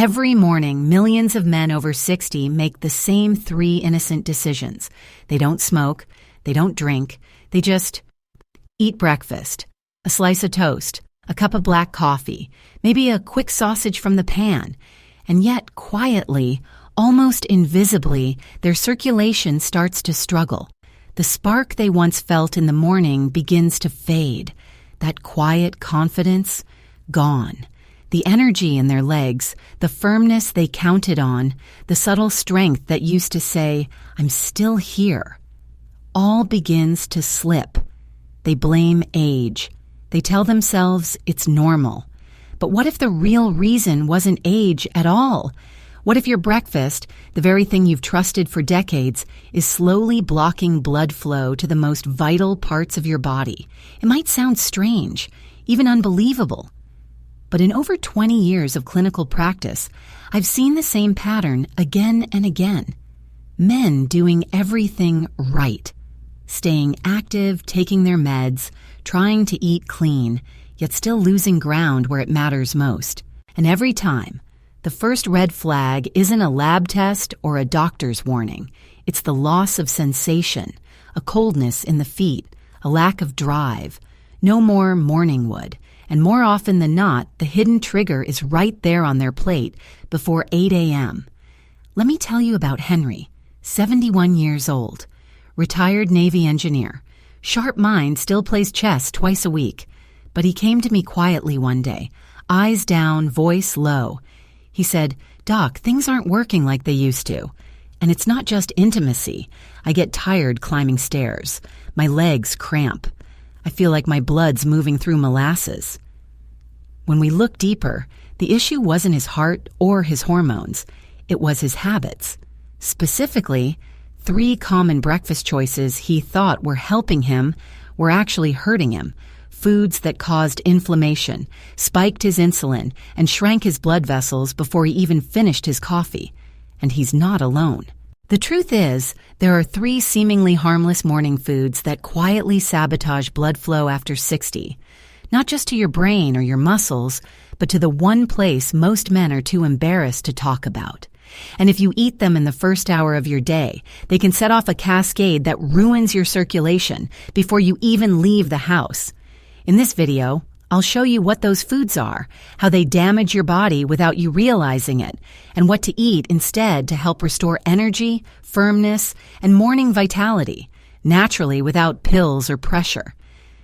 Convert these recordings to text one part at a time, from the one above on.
Every morning, millions of men over 60 make the same three innocent decisions. They don't smoke, they don't drink, they just eat breakfast, a slice of toast, a cup of black coffee, maybe a quick sausage from the pan. And yet, quietly, almost invisibly, their circulation starts to struggle. The spark they once felt in the morning begins to fade. That quiet confidence, gone. The energy in their legs, the firmness they counted on, the subtle strength that used to say, "I'm still here," all begins to slip. They blame age. They tell themselves it's normal. But what if the real reason wasn't age at all? What if your breakfast, the very thing you've trusted for decades, is slowly blocking blood flow to the most vital parts of your body? It might sound strange, even unbelievable. But in over 20 years of clinical practice, I've seen the same pattern again and again. Men doing everything right. Staying active, taking their meds, trying to eat clean, yet still losing ground where it matters most. And every time, the first red flag isn't a lab test or a doctor's warning. It's the loss of sensation, a coldness in the feet, a lack of drive, no more morning wood. And more often than not, the hidden trigger is right there on their plate before 8 a.m. Let me tell you about Henry, 71 years old, retired Navy engineer. Sharp mind, still plays chess twice a week. But he came to me quietly one day, eyes down, voice low. He said, "Doc, things aren't working like they used to. And it's not just intimacy. I get tired climbing stairs. My legs cramp. I feel like my blood's moving through molasses." When we looked deeper, the issue wasn't his heart or his hormones. It was his habits. Specifically, 3 common breakfast choices he thought were helping him were actually hurting him. Foods that caused inflammation, spiked his insulin, and shrank his blood vessels before he even finished his coffee. And he's not alone. The truth is, there are 3 seemingly harmless morning foods that quietly sabotage blood flow after 60. Not just to your brain or your muscles, but to the one place most men are too embarrassed to talk about. And if you eat them in the first hour of your day, they can set off a cascade that ruins your circulation before you even leave the house. In this video, I'll show you what those foods are, how they damage your body without you realizing it, and what to eat instead to help restore energy, firmness, and morning vitality, naturally without pills or pressure.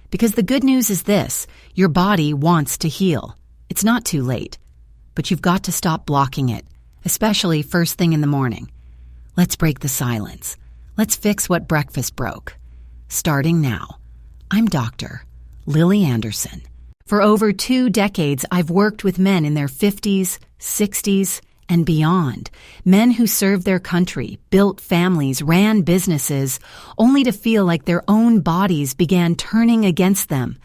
Because the good news is this, your body wants to heal. It's not too late, but you've got to stop blocking it, especially first thing in the morning. Let's break the silence. Let's fix what breakfast broke. Starting now. I'm Dr. Lily Anderson. For over 2 decades, I've worked with men in their 50s, 60s, and beyond. Men who served their country, built families, ran businesses, only to feel like their own bodies began turning against them.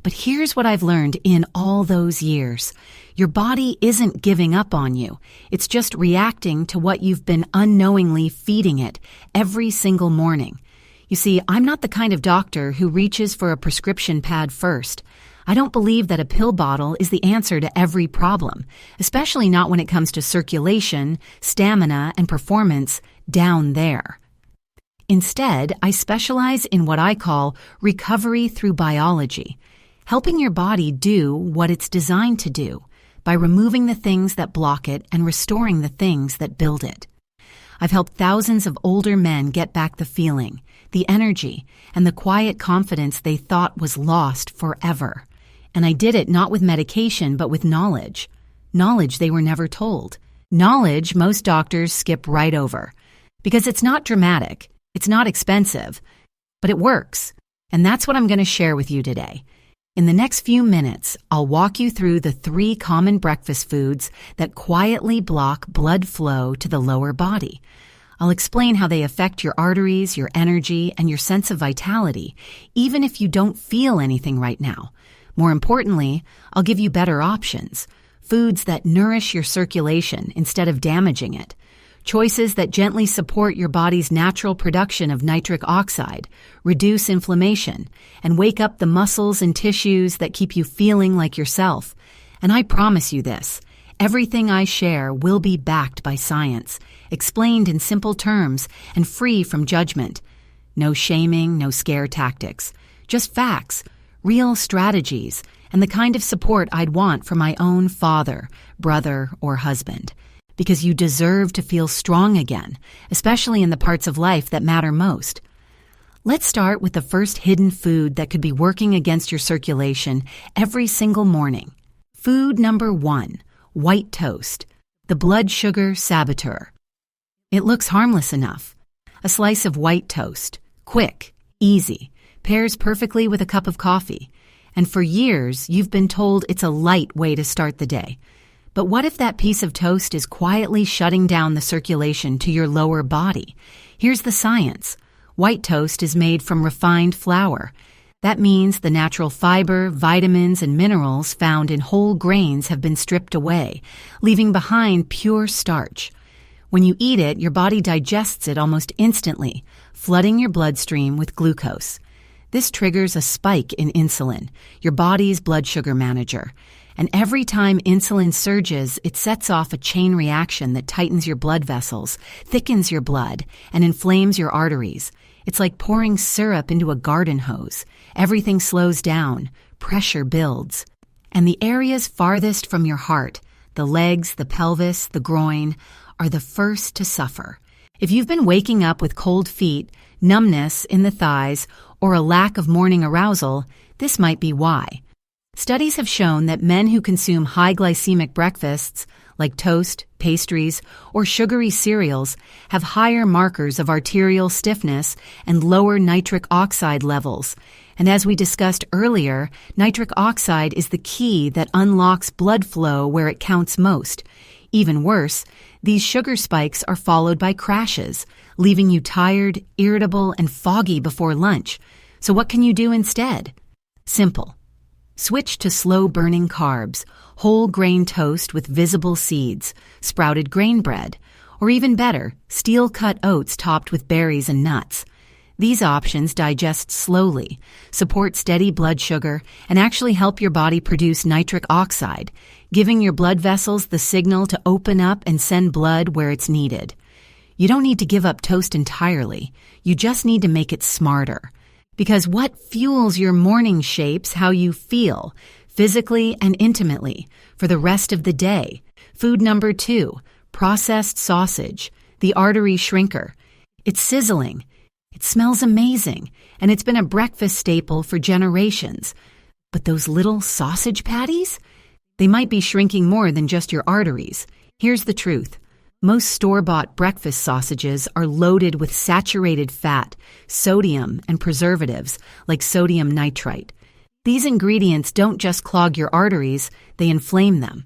But here's what I've learned in all those years. Your body isn't giving up on you. It's just reacting to what you've been unknowingly feeding it every single morning. You see, I'm not the kind of doctor who reaches for a prescription pad first. I don't believe that a pill bottle is the answer to every problem, especially not when it comes to circulation, stamina, and performance down there. Instead, I specialize in what I call recovery through biology, helping your body do what it's designed to do by removing the things that block it and restoring the things that build it. I've helped thousands of older men get back the feeling, the energy, and the quiet confidence they thought was lost forever. And I did it not with medication, but with knowledge. Knowledge they were never told. Knowledge most doctors skip right over. Because it's not dramatic, it's not expensive, but it works. And that's what I'm going to share with you today. In the next few minutes, I'll walk you through the 3 common breakfast foods that quietly block blood flow to the lower body. I'll explain how they affect your arteries, your energy, and your sense of vitality, even if you don't feel anything right now. More importantly, I'll give you better options, foods that nourish your circulation instead of damaging it, choices that gently support your body's natural production of nitric oxide, reduce inflammation, and wake up the muscles and tissues that keep you feeling like yourself. And I promise you this, Everything I share will be backed by science, explained in simple terms, and free from judgment. No shaming, no scare tactics. Just facts, real strategies, and the kind of support I'd want from my own father, brother, or husband. Because you deserve to feel strong again, especially in the parts of life that matter most. Let's start with the first hidden food that could be working against your circulation every single morning. Food number 1, white toast, the blood sugar saboteur. It looks harmless enough. A slice of white toast, quick, easy, pairs perfectly with a cup of coffee. And for years, you've been told it's a light way to start the day. But what if that piece of toast is quietly shutting down the circulation to your lower body? Here's the science. White toast is made from refined flour. That means the natural fiber, vitamins, and minerals found in whole grains have been stripped away, leaving behind pure starch. When you eat it, your body digests it almost instantly, flooding your bloodstream with glucose. This triggers a spike in insulin, your body's blood sugar manager. And every time insulin surges, it sets off a chain reaction that tightens your blood vessels, thickens your blood, and inflames your arteries. It's like pouring syrup into a garden hose. Everything slows down, pressure builds. And the areas farthest from your heart, the legs, the pelvis, the groin, are the first to suffer. If you've been waking up with cold feet, numbness in the thighs, or a lack of morning arousal, this might be why. Studies have shown that men who consume high glycemic breakfasts, like toast, pastries, or sugary cereals, have higher markers of arterial stiffness and lower nitric oxide levels. And as we discussed earlier, nitric oxide is the key that unlocks blood flow where it counts most. Even worse, these sugar spikes are followed by crashes, leaving you tired, irritable, and foggy before lunch. So what can you do instead? Simple. Switch to slow-burning carbs, whole grain toast with visible seeds, sprouted grain bread, or even better, steel-cut oats topped with berries and nuts. These options digest slowly, support steady blood sugar, and actually help your body produce nitric oxide, giving your blood vessels the signal to open up and send blood where it's needed. You don't need to give up toast entirely. You just need to make it smarter. Because what fuels your morning shapes how you feel, physically and intimately, for the rest of the day. Food number 2, processed sausage, the artery shrinker. It's sizzling. It smells amazing, and it's been a breakfast staple for generations. But those little sausage patties? They might be shrinking more than just your arteries. Here's the truth. Most store-bought breakfast sausages are loaded with saturated fat, sodium, and preservatives like sodium nitrite. These ingredients don't just clog your arteries, they inflame them.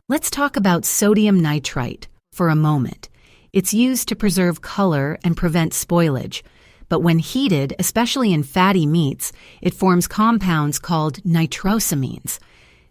Let's talk about sodium nitrite for a moment. It's used to preserve color and prevent spoilage. But when heated, especially in fatty meats, it forms compounds called nitrosamines.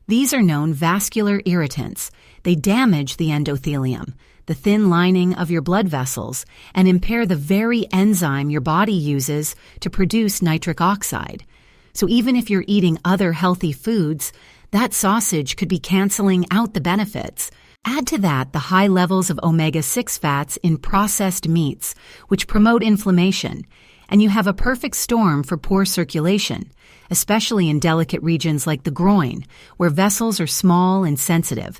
These are known vascular irritants. They damage the endothelium, the thin lining of your blood vessels, and impair the very enzyme your body uses to produce nitric oxide. So even if you're eating other healthy foods, that sausage could be canceling out the benefits. Add to that the high levels of omega-6 fats in processed meats, which promote inflammation, and you have a perfect storm for poor circulation, especially in delicate regions like the groin, where vessels are small and sensitive.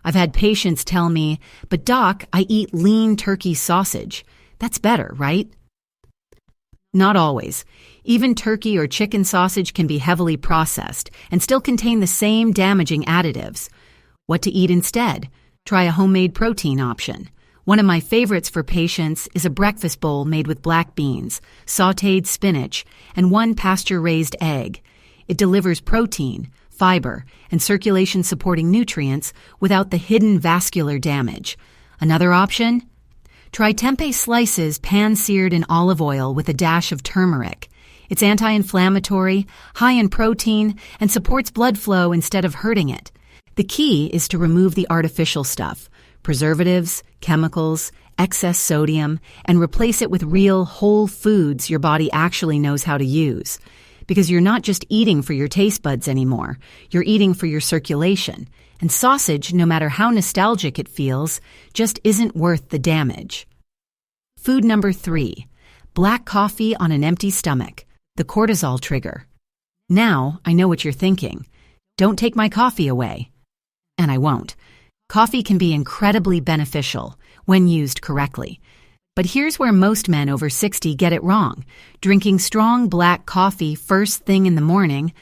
I've had patients tell me, "But doc, I eat lean turkey sausage." That's better, right? Not always. Even turkey or chicken sausage can be heavily processed and still contain the same damaging additives. What to eat instead? Try a homemade protein option. One of my favorites for patients is a breakfast bowl made with black beans, sautéed spinach, and 1 pasture-raised egg. It delivers protein, fiber, and circulation-supporting nutrients without the hidden vascular damage. Another option? Try tempeh slices pan-seared in olive oil with a dash of turmeric. It's anti-inflammatory, high in protein, and supports blood flow instead of hurting it. The key is to remove the artificial stuff, preservatives, chemicals, excess sodium, and replace it with real, whole foods your body actually knows how to use. Because you're not just eating for your taste buds anymore, you're eating for your circulation, And sausage, no matter how nostalgic it feels, just isn't worth the damage. Food number 3, black coffee on an empty stomach, the cortisol trigger. Now, I know what you're thinking. Don't take my coffee away. And I won't. Coffee can be incredibly beneficial when used correctly. But here's where most men over 60 get it wrong. Drinking strong black coffee first thing in the morning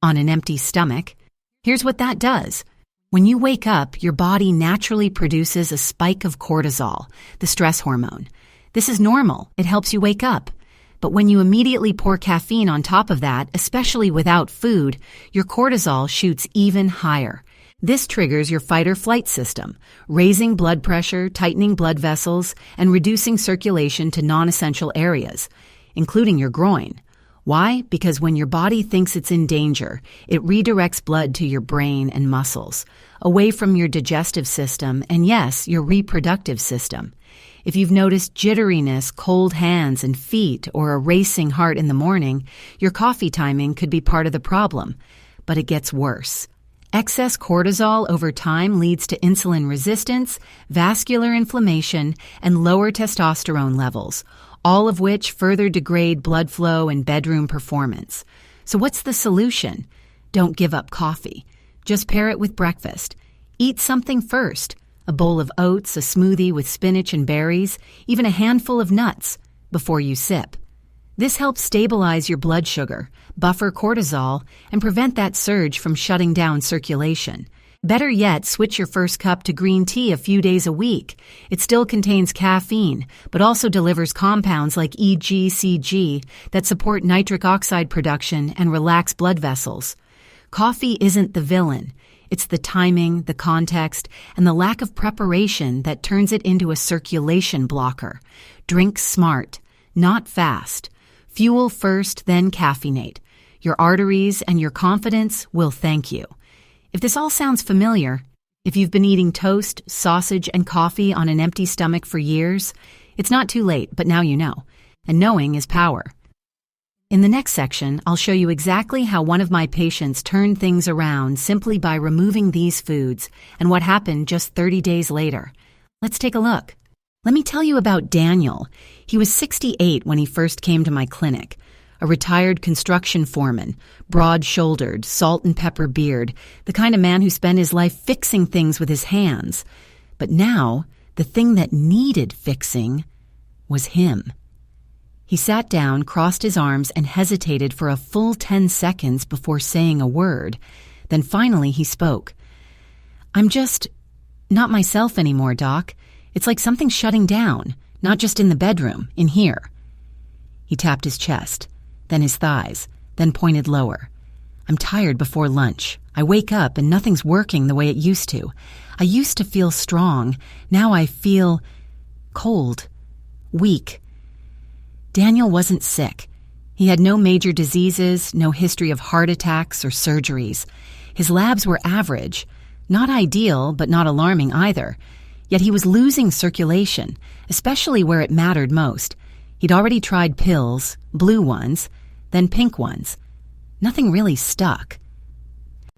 on an empty stomach. Here's what that does. When you wake up, your body naturally produces a spike of cortisol, the stress hormone. This is normal. It helps you wake up. But when you immediately pour caffeine on top of that, especially without food, your cortisol shoots even higher. This triggers your fight-or-flight system, raising blood pressure, tightening blood vessels, and reducing circulation to non-essential areas, including your groin. Why? Because when your body thinks it's in danger, it redirects blood to your brain and muscles, away from your digestive system and, yes, your reproductive system. If you've noticed jitteriness, cold hands and feet, or a racing heart in the morning, your coffee timing could be part of the problem. But it gets worse. Excess cortisol over time leads to insulin resistance, vascular inflammation, and lower testosterone levels, all of which further degrade blood flow and bedroom performance. So what's the solution? Don't give up coffee. Just pair it with breakfast. Eat something first. A bowl of oats, a smoothie with spinach and berries, even a handful of nuts before you sip. This helps stabilize your blood sugar, buffer cortisol, and prevent that surge from shutting down circulation. Better yet, switch your first cup to green tea a few days a week. It still contains caffeine, but also delivers compounds like EGCG that support nitric oxide production and relax blood vessels. Coffee isn't the villain. It's the timing, the context, and the lack of preparation that turns it into a circulation blocker. Drink smart, not fast. Fuel first, then caffeinate. Your arteries and your confidence will thank you. If this all sounds familiar, if you've been eating toast, sausage, and coffee on an empty stomach for years, it's not too late, but now you know. And knowing is power. In the next section, I'll show you exactly how one of my patients turned things around simply by removing these foods and what happened just 30 days later. Let's take a look. Let me tell you about Daniel. He was 68 when he first came to my clinic. A retired construction foreman, broad-shouldered, salt and pepper beard, the kind of man who spent his life fixing things with his hands. But now, the thing that needed fixing was him. He sat down, crossed his arms, and hesitated for a full 10 seconds before saying a word. Then finally he spoke. "I'm just not myself anymore, Doc. It's like something's shutting down, not just in the bedroom, in here." He tapped his chest, then his thighs, then pointed lower. "I'm tired before lunch. I wake up and nothing's working the way it used to. I used to feel strong. Now I feel cold, weak." Daniel wasn't sick. He had no major diseases, no history of heart attacks or surgeries. His labs were average, not ideal, but not alarming either. Yet he was losing circulation, especially where it mattered most. He'd already tried pills, blue ones, then pink ones. Nothing really stuck.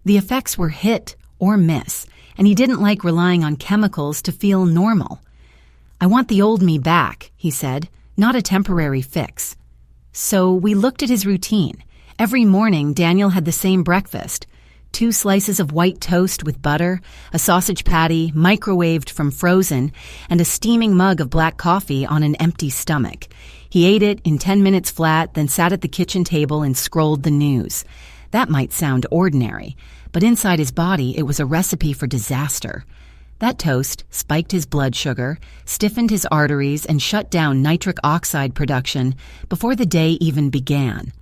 The effects were hit or miss, and he didn't like relying on chemicals to feel normal. "I want the old me back," he said, "not a temporary fix." So we looked at his routine. Every morning, Daniel had the same breakfast: 2 slices of white toast with butter, a sausage patty, microwaved from frozen, and a steaming mug of black coffee on an empty stomach. He ate it in 10 minutes flat, then sat at the kitchen table and scrolled the news. That might sound ordinary, but inside his body it was a recipe for disaster. That toast spiked his blood sugar, stiffened his arteries, and shut down nitric oxide production before the day even began.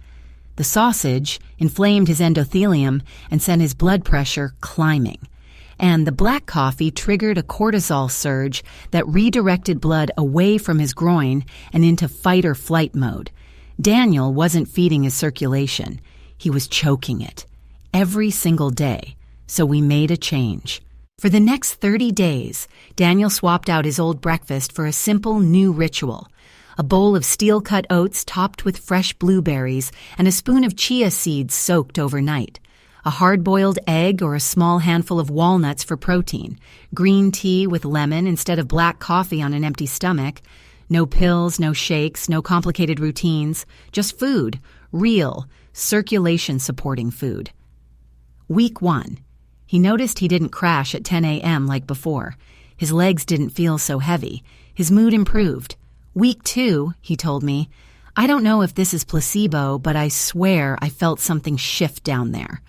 The sausage inflamed his endothelium and sent his blood pressure climbing. And the black coffee triggered a cortisol surge that redirected blood away from his groin and into fight-or-flight mode. Daniel wasn't feeding his circulation. He was choking it. Every single day. So we made a change. For the next 30 days, Daniel swapped out his old breakfast for a simple new ritual: a bowl of steel-cut oats topped with fresh blueberries and a spoon of chia seeds soaked overnight, a hard-boiled egg or a small handful of walnuts for protein, green tea with lemon instead of black coffee on an empty stomach, no pills, no shakes, no complicated routines, just food, real, circulation-supporting food. Week 1. He noticed he didn't crash at 10 a.m. like before. His legs didn't feel so heavy. His mood improved. Week 2, he told me, I don't know if this is placebo, but I swear I felt something shift down there.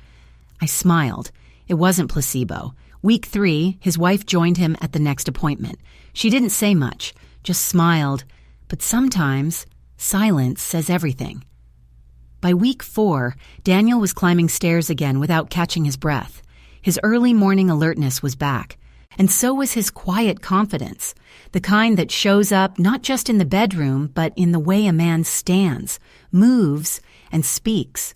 I smiled. It wasn't placebo. Week 3, his wife joined him at the next appointment. She didn't say much, just smiled, but sometimes silence says everything. By week 4, Daniel was climbing stairs again without catching his breath. His early morning alertness was back, and so was his quiet confidence, the kind that shows up not just in the bedroom, but in the way a man stands, moves, and speaks.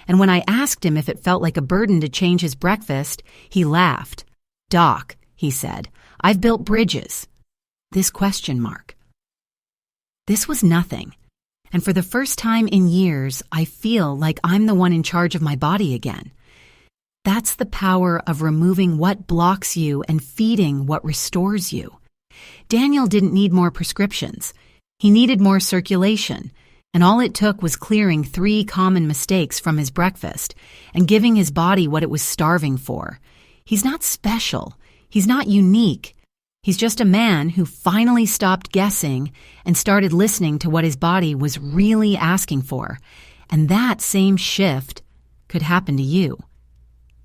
And when I asked him if it felt like a burden to change his breakfast, he laughed. "Doc," he said, "I've built bridges." This question mark. This was nothing. And for the first time in years, I feel like I'm the one in charge of my body again. That's the power of removing what blocks you and feeding what restores you. Daniel didn't need more prescriptions. He needed more circulation. And all it took was clearing 3 common mistakes from his breakfast and giving his body what it was starving for. He's not special. He's not unique. He's just a man who finally stopped guessing and started listening to what his body was really asking for. And that same shift could happen to you.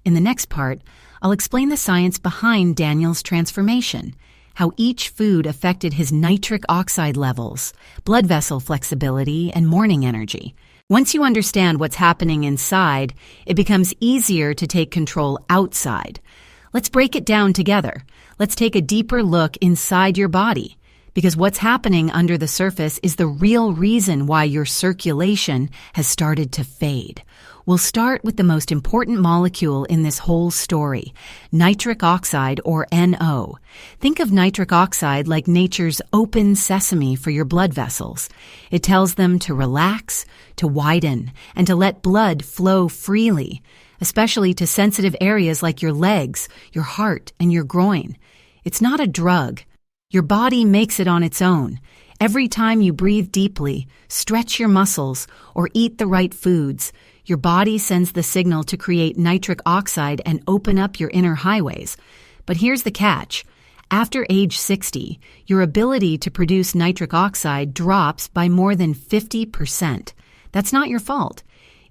In the next part, I'll explain the science behind Daniel's transformation, how each food affected his nitric oxide levels, blood vessel flexibility, and morning energy. Once you understand what's happening inside, it becomes easier to take control outside. Let's break it down together. Let's take a deeper look inside your body, because what's happening under the surface is the real reason why your circulation has started to fade. We'll start with the most important molecule in this whole story, nitric oxide, or NO. Think of nitric oxide like nature's open sesame for your blood vessels. It tells them to relax, to widen, and to let blood flow freely, especially to sensitive areas like your legs, your heart, and your groin. It's not a drug. Your body makes it on its own. Every time you breathe deeply, stretch your muscles, or eat the right foods, your body sends the signal to create nitric oxide and open up your inner highways. But here's the catch. After age 60, your ability to produce nitric oxide drops by more than 50%. That's not your fault.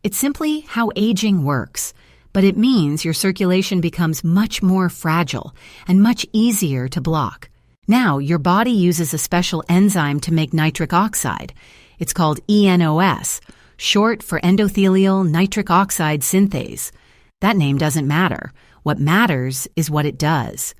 It's simply how aging works. But it means your circulation becomes much more fragile and much easier to block. Now, your body uses a special enzyme to make nitric oxide. It's called ENOS, short for endothelial nitric oxide synthase. That name doesn't matter. What matters is what it does.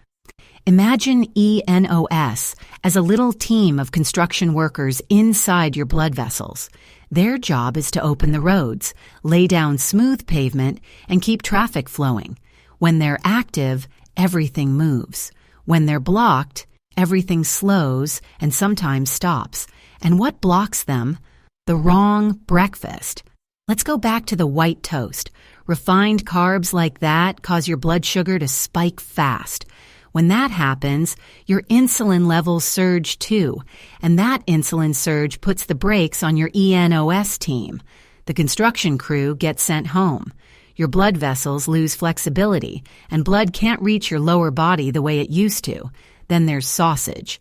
Imagine ENOS as a little team of construction workers inside your blood vessels. Their job is to open the roads, lay down smooth pavement, and keep traffic flowing. When they're active, everything moves. When they're blocked, everything slows and sometimes stops. And what blocks them? The wrong breakfast. Let's go back to the white toast. Refined carbs like that cause your blood sugar to spike fast. When that happens, your insulin levels surge too, and that insulin surge puts the brakes on your ENOS team. The construction crew gets sent home. Your blood vessels lose flexibility, and blood can't reach your lower body the way it used to. Then there's sausage.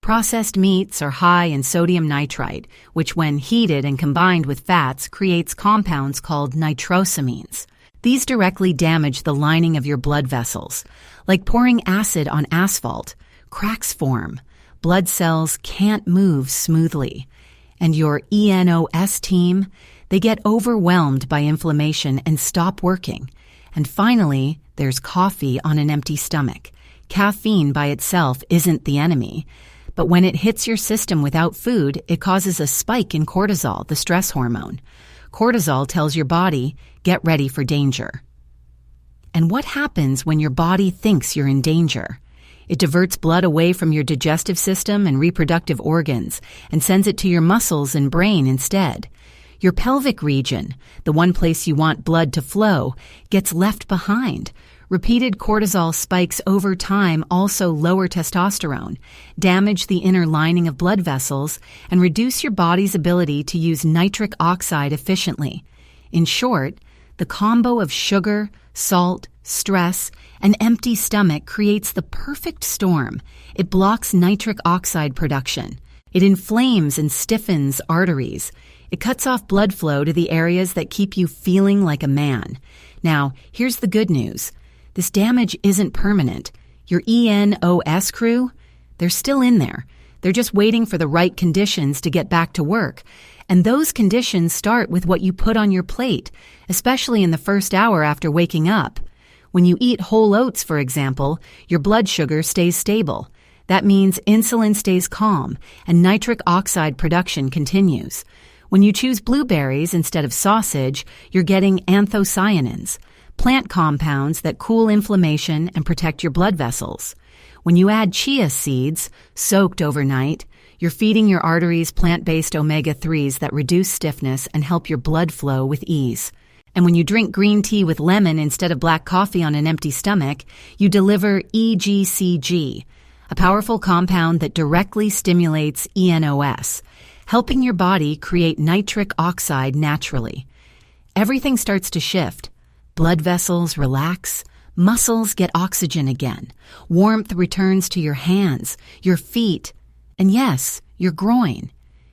Processed meats are high in sodium nitrite, which when heated and combined with fats creates compounds called nitrosamines. These directly damage the lining of your blood vessels. Like pouring acid on asphalt, cracks form. Blood cells can't move smoothly. And your ENOS team, they get overwhelmed by inflammation and stop working. And finally, there's coffee on an empty stomach. Caffeine by itself isn't the enemy. But when it hits your system without food, it causes a spike in cortisol, the stress hormone. Cortisol tells your body, get ready for danger. And what happens when your body thinks you're in danger? It diverts blood away from your digestive system and reproductive organs and sends it to your muscles and brain instead. Your pelvic region, the one place you want blood to flow, gets left behind. Repeated cortisol spikes over time also lower testosterone, damage the inner lining of blood vessels, and reduce your body's ability to use nitric oxide efficiently. In short, the combo of sugar, salt, stress, and empty stomach creates the perfect storm. It blocks nitric oxide production. It inflames and stiffens arteries. It cuts off blood flow to the areas that keep you feeling like a man. Now, here's the good news. This damage isn't permanent. Your ENOS crew, they're still in there. They're just waiting for the right conditions to get back to work. And those conditions start with what you put on your plate, especially in the first hour after waking up. When you eat whole oats, for example, your blood sugar stays stable. That means insulin stays calm and nitric oxide production continues. When you choose blueberries instead of sausage, you're getting anthocyanins, plant compounds that cool inflammation and protect your blood vessels. When you add chia seeds, soaked overnight, you're feeding your arteries plant-based omega-3s that reduce stiffness and help your blood flow with ease. And when you drink green tea with lemon instead of black coffee on an empty stomach, you deliver EGCG, a powerful compound that directly stimulates ENOS, helping your body create nitric oxide naturally. Everything starts to shift. Blood vessels relax, muscles get oxygen again, warmth returns to your hands, your feet, and yes, your groin.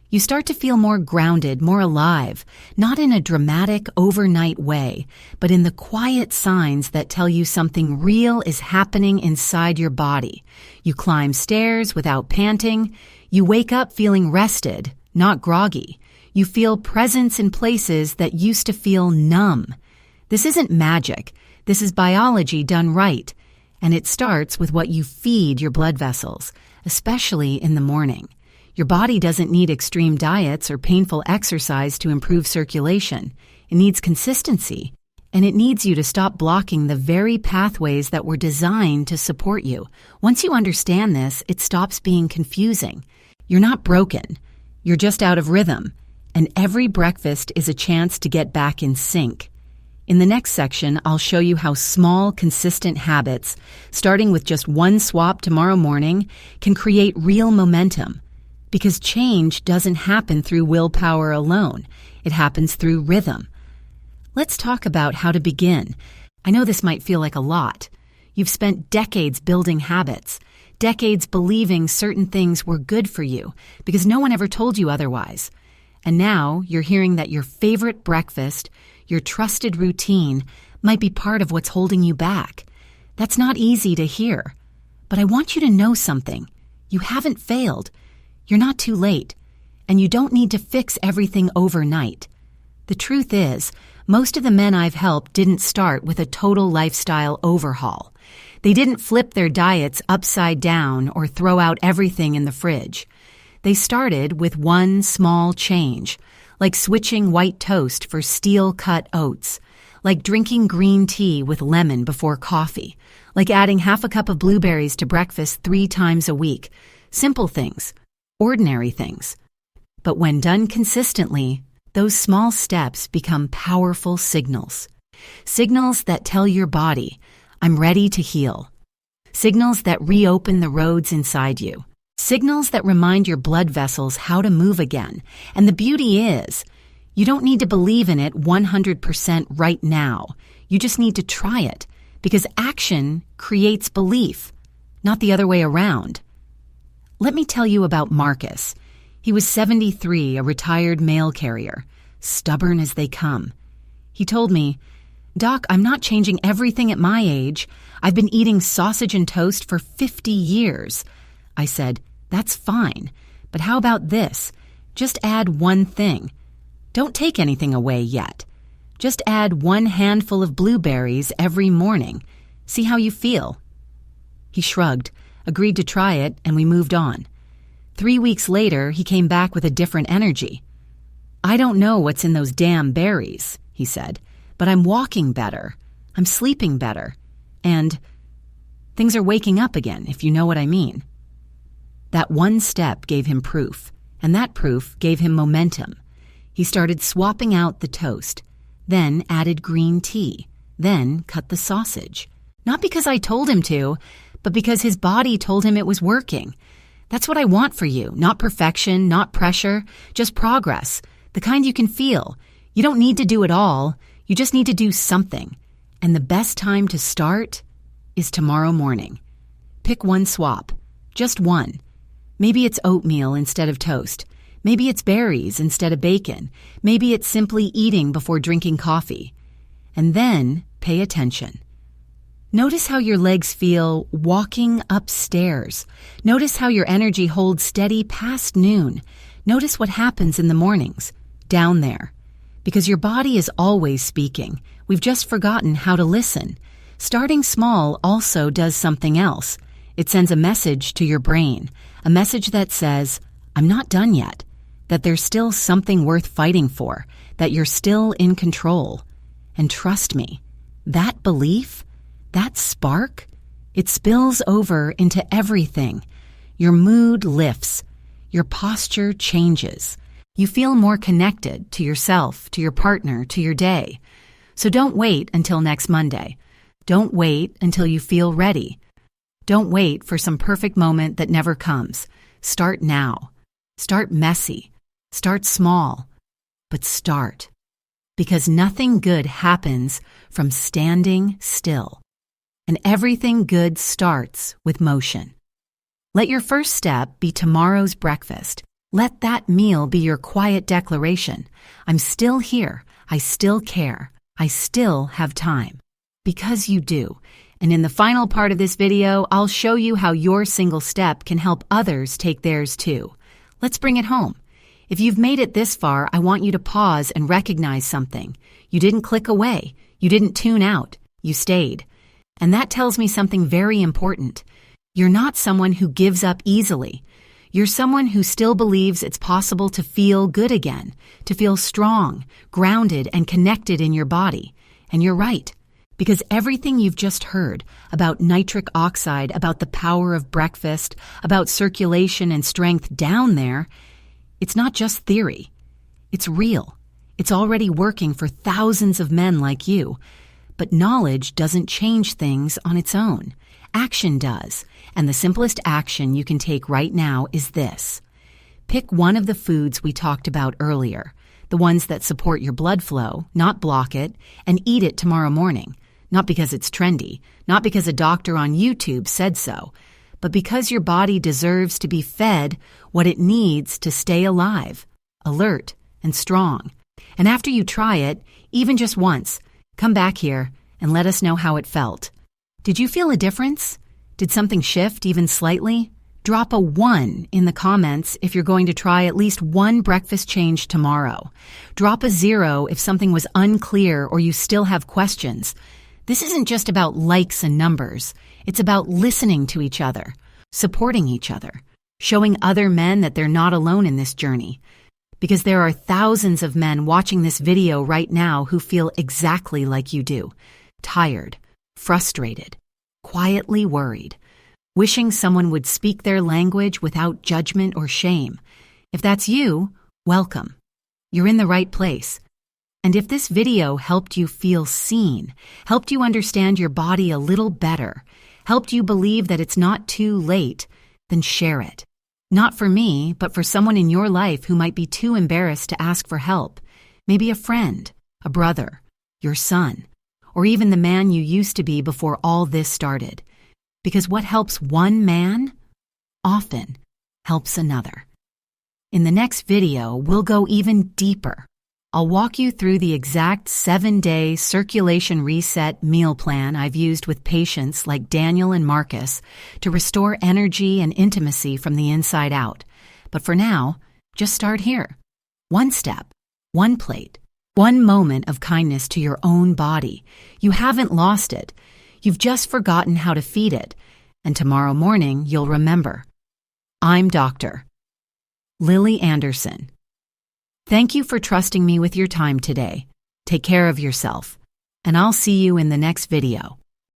You start to feel more grounded, more alive, not in a dramatic overnight way, but in the quiet signs that tell you something real is happening inside your body. You climb stairs without panting. You wake up feeling rested, not groggy. You feel presence in places that used to feel numb. This isn't magic. This is biology done right. And it starts with what you feed your blood vessels, especially in the morning. Your body doesn't need extreme diets or painful exercise to improve circulation. It needs consistency. And it needs you to stop blocking the very pathways that were designed to support you. Once you understand this, it stops being confusing. You're not broken. You're just out of rhythm. And every breakfast is a chance to get back in sync. In the next section, I'll show you how small, consistent habits, starting with just one swap tomorrow morning, can create real momentum. Because change doesn't happen through willpower alone. It happens through rhythm. Let's talk about how to begin. I know this might feel like a lot. You've spent decades building habits, decades believing certain things were good for you because no one ever told you otherwise. And now you're hearing that your favorite breakfast, your trusted routine, might be part of what's holding you back. That's not easy to hear. But I want you to know something. You haven't failed. You're not too late. And you don't need to fix everything overnight. The truth is, most of the men I've helped didn't start with a total lifestyle overhaul. They didn't flip their diets upside down or throw out everything in the fridge. They started with one small change, like switching white toast for steel-cut oats, like drinking green tea with lemon before coffee, like adding half a cup of blueberries to breakfast 3 times a week. Simple things, ordinary things. But when done consistently, those small steps become powerful signals. Signals that tell your body, I'm ready to heal. Signals that reopen the roads inside you. Signals that remind your blood vessels how to move again. And the beauty is, you don't need to believe in it 100% right now. You just need to try it, because action creates belief, not the other way around. Let me tell you about Marcus. He was 73, a retired mail carrier, stubborn as they come. He told me, "Doc, I'm not changing everything at my age. I've been eating sausage and toast for 50 years. I said, "That's fine, but how about this? Just add one thing. Don't take anything away yet. Just add 1 handful of blueberries every morning. See how you feel." He shrugged, agreed to try it, and we moved on. 3 weeks later, he came back with a different energy. "I don't know what's in those damn berries," he said, "but I'm walking better. I'm sleeping better. And things are waking up again, if you know what I mean." That one step gave him proof, and that proof gave him momentum. He started swapping out the toast, then added green tea, then cut the sausage. Not because I told him to, but because his body told him it was working. That's what I want for you, not perfection, not pressure, just progress, the kind you can feel. You don't need to do it all, you just need to do something. And the best time to start is tomorrow morning. Pick one swap, just one. Maybe it's oatmeal instead of toast. Maybe it's berries instead of bacon. Maybe it's simply eating before drinking coffee. And then pay attention. Notice how your legs feel walking upstairs. Notice how your energy holds steady past noon. Notice what happens in the mornings, down there. Because your body is always speaking. We've just forgotten how to listen. Starting small also does something else. It sends a message to your brain, a message that says, I'm not done yet, that there's still something worth fighting for, that you're still in control. And trust me, that belief, that spark, it spills over into everything. Your mood lifts. Your posture changes. You feel more connected to yourself, to your partner, to your day. So don't wait until next Monday. Don't wait until you feel ready. Don't wait for some perfect moment that never comes. Start now. Start messy. Start small. But start. Because nothing good happens from standing still. And everything good starts with motion. Let your first step be tomorrow's breakfast. Let that meal be your quiet declaration. I'm still here. I still care. I still have time. Because you do. And in the final part of this video, I'll show you how your single step can help others take theirs too. Let's bring it home. If you've made it this far, I want you to pause and recognize something. You didn't click away. You didn't tune out. You stayed. And that tells me something very important. You're not someone who gives up easily. You're someone who still believes it's possible to feel good again, to feel strong, grounded, and connected in your body. And you're right. Because everything you've just heard about nitric oxide, about the power of breakfast, about circulation and strength down there, it's not just theory. It's real. It's already working for thousands of men like you. But knowledge doesn't change things on its own. Action does. And the simplest action you can take right now is this. Pick one of the foods we talked about earlier, the ones that support your blood flow, not block it, and eat it tomorrow morning. Not because it's trendy, not because a doctor on YouTube said so, but because your body deserves to be fed what it needs to stay alive, alert, and strong. And after you try it, even just once, come back here and let us know how it felt. Did you feel a difference? Did something shift even slightly? Drop a 1 in the comments if you're going to try at least one breakfast change tomorrow. Drop a 0 if something was unclear or you still have questions. This isn't just about likes and numbers. It's about listening to each other, supporting each other, showing other men that they're not alone in this journey. Because there are thousands of men watching this video right now who feel exactly like you do. Tired, frustrated, quietly worried, wishing someone would speak their language without judgment or shame. If that's you, welcome. You're in the right place. And if this video helped you feel seen, helped you understand your body a little better, helped you believe that it's not too late, then share it. Not for me, but for someone in your life who might be too embarrassed to ask for help. Maybe a friend, a brother, your son, or even the man you used to be before all this started. Because what helps one man often helps another. In the next video, we'll go even deeper. I'll walk you through the exact 7-day circulation reset meal plan I've used with patients like Daniel and Marcus to restore energy and intimacy from the inside out. But for now, just start here. One step, one plate, one moment of kindness to your own body. You haven't lost it. You've just forgotten how to feed it. And tomorrow morning, you'll remember. I'm Dr. Lily Anderson. Thank you for trusting me with your time today. Take care of yourself, and I'll see you in the next video.